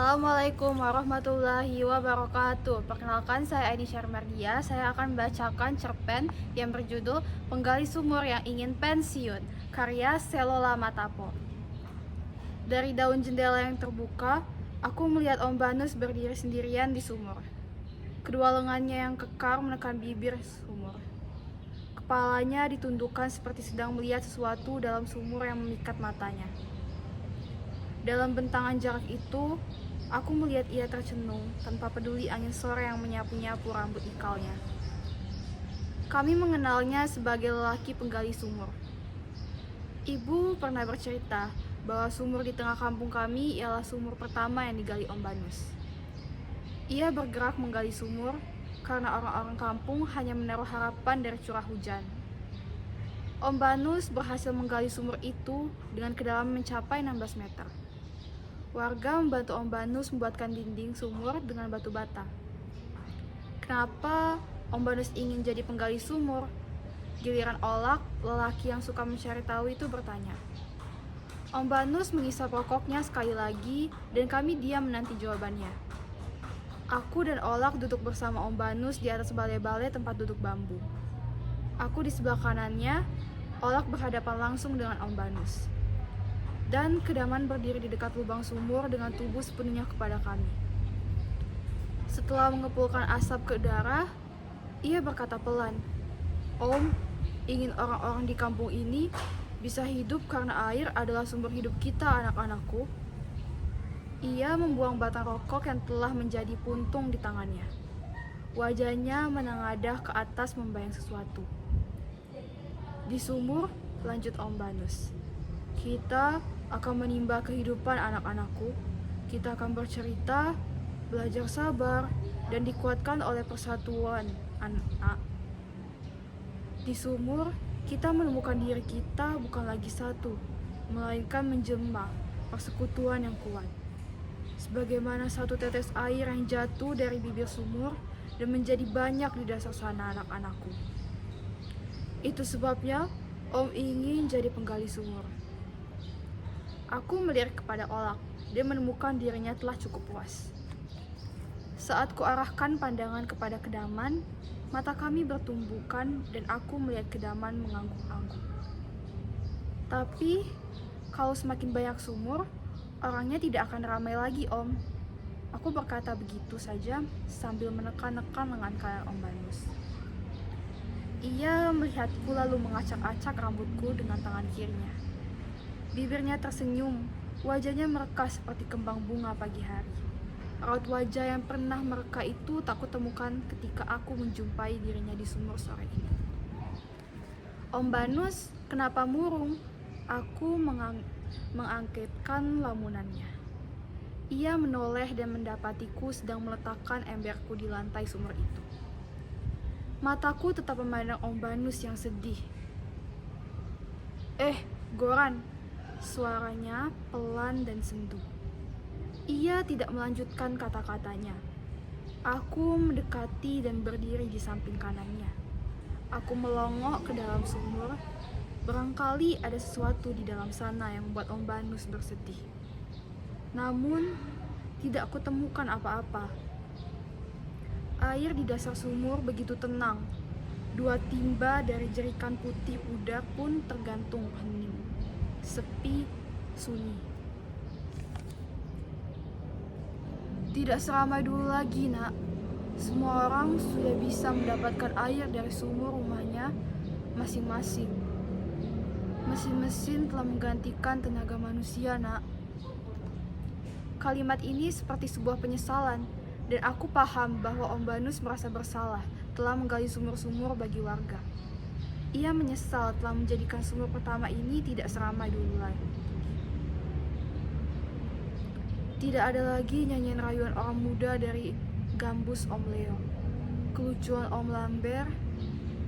Assalamualaikum warahmatullahi wabarakatuh. Perkenalkan, saya Aini Syarmardia. Saya akan membacakan cerpen yang berjudul Penggali Sumur yang Ingin Pensiun, karya Selola Matapo. Dari daun jendela yang terbuka, aku melihat Om Banus berdiri sendirian di sumur. Kedua lengannya yang kekar menekan bibir sumur. Kepalanya ditundukkan seperti sedang melihat sesuatu dalam sumur yang memikat matanya. Dalam bentangan jarak itu, aku melihat ia tercenung tanpa peduli angin sore yang menyapu-nyapu rambut ikalnya. Kami mengenalnya sebagai lelaki penggali sumur. Ibu pernah bercerita bahwa sumur di tengah kampung kami ialah sumur pertama yang digali Om Banus. Ia bergerak menggali sumur karena orang-orang kampung hanya menaruh harapan dari curah hujan. Om Banus berhasil menggali sumur itu dengan kedalaman mencapai 16 meter. Warga membantu Om Banus membuatkan dinding sumur dengan batu bata. Kenapa Om Banus ingin jadi penggali sumur? Giliran Olak, lelaki yang suka mencari tahu itu bertanya. Om Banus mengisap rokoknya sekali lagi dan kami diam menanti jawabannya. Aku dan Olak duduk bersama Om Banus di atas balai-balai tempat duduk bambu. Aku di sebelah kanannya, Olak berhadapan langsung dengan Om Banus. Dan Kedaman berdiri di dekat lubang sumur dengan tubuh sepenuhnya kepada kami. Setelah mengepulkan asap ke udara, ia berkata pelan, "Om, ingin orang-orang di kampung ini bisa hidup karena air adalah sumber hidup kita, anak-anakku." Ia membuang batang rokok yang telah menjadi puntung di tangannya. Wajahnya menengadah ke atas membayang sesuatu. Di sumur, lanjut Om Banus, kita akan menimba kehidupan anak-anakku. Kita akan bercerita, belajar sabar, dan dikuatkan oleh persatuan anak. Di sumur, kita menemukan diri kita bukan lagi satu, melainkan menjelma persekutuan yang kuat. Sebagaimana satu tetes air yang jatuh dari bibir sumur dan menjadi banyak di dasar sana, anak-anakku. Itu sebabnya Om ingin jadi penggali sumur. Aku melihat kepada Olak dan menemukan dirinya telah cukup puas. Saat kuarahkan pandangan kepada Kedaman, mata kami bertumbukan dan aku melihat Kedaman mengangguk-angguk. Tapi, kalau semakin banyak sumur, orangnya tidak akan ramai lagi, Om. Aku berkata begitu saja sambil menekan-nekan lengan kanan Om Banus. Ia melihatku lalu mengacak-acak rambutku dengan tangan kirinya. Bibirnya tersenyum, wajahnya mereka seperti kembang bunga pagi hari. Raut wajah yang pernah mereka itu tak kutemukan ketika aku menjumpai dirinya di sumur sore ini. Om Banus, kenapa murung? Aku mengangkitkan lamunannya. Ia menoleh dan mendapatiku sedang meletakkan emberku di lantai sumur itu. Mataku tetap memandang Om Banus yang sedih. Goran, suaranya pelan dan sendu. Ia tidak melanjutkan kata-katanya. Aku mendekati dan berdiri di samping kanannya. Aku melongok ke dalam sumur. Barangkali ada sesuatu di dalam sana yang membuat Om Banus bersedih. Namun, tidak aku temukan apa-apa. Air di dasar sumur begitu tenang. 2 timba dari jerikan putih udar pun tergantung hening. Sepi, sunyi. Tidak seramai dulu lagi, Nak. Semua orang sudah bisa mendapatkan air dari sumur rumahnya masing-masing. Mesin-mesin telah menggantikan tenaga manusia, Nak. Kalimat ini seperti sebuah penyesalan, dan aku paham bahwa Om Banus merasa bersalah telah menggali sumur-sumur bagi warga. Ia menyesal telah menjadikan sumur pertama ini tidak seramai dulu lagi. Tidak ada lagi nyanyian rayuan orang muda dari gambus Om Leo, kelucuan Om Lambert,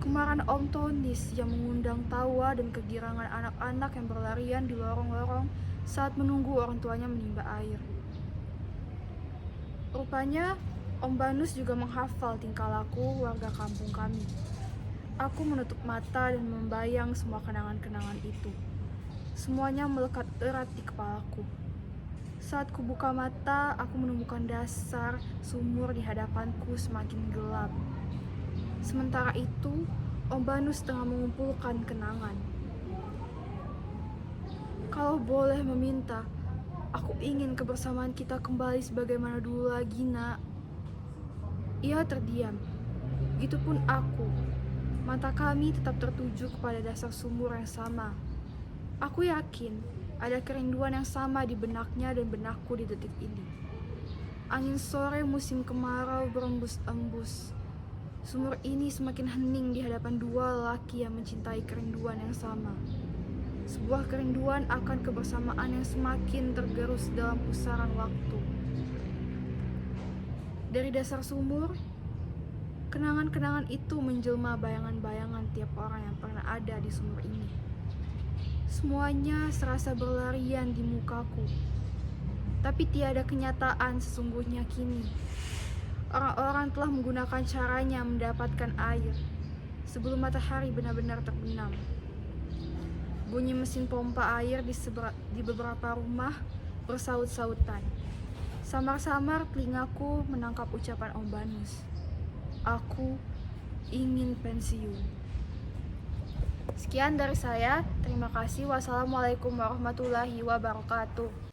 kemarahan Om Tonis yang mengundang tawa dan kegirangan anak-anak yang berlarian di lorong-lorong saat menunggu orang tuanya menimba air. Rupanya, Om Banus juga menghafal tingkah laku warga kampung kami. Aku menutup mata dan membayang semua kenangan-kenangan itu. Semuanya melekat erat di kepalaku. Saat kubuka mata, aku menemukan dasar sumur di hadapanku semakin gelap. Sementara itu, Om Banus tengah mengumpulkan kenangan. Kalau boleh meminta, aku ingin kebersamaan kita kembali sebagaimana dulu lagi, Nak. Ia terdiam. Begitupun aku. Mata kami tetap tertuju kepada dasar sumur yang sama. Aku yakin ada kerinduan yang sama di benaknya dan benakku di detik ini. Angin sore musim kemarau berembus-embus. Sumur ini semakin hening di hadapan dua lelaki yang mencintai kerinduan yang sama. Sebuah kerinduan akan kebersamaan yang semakin tergerus dalam pusaran waktu. Dari dasar sumur, kenangan-kenangan itu menjelma bayangan-bayangan tiap orang yang pernah ada di sumur ini. Semuanya serasa berlarian di mukaku. Tapi tiada kenyataan sesungguhnya kini. Orang-orang telah menggunakan caranya mendapatkan air sebelum matahari benar-benar terbenam. Bunyi mesin pompa air di beberapa rumah bersaut-sautan. Samar-samar telingaku menangkap ucapan Om Banus. Aku ingin pensiun. Sekian dari saya. Terima kasih. Wassalamualaikum warahmatullahi wabarakatuh.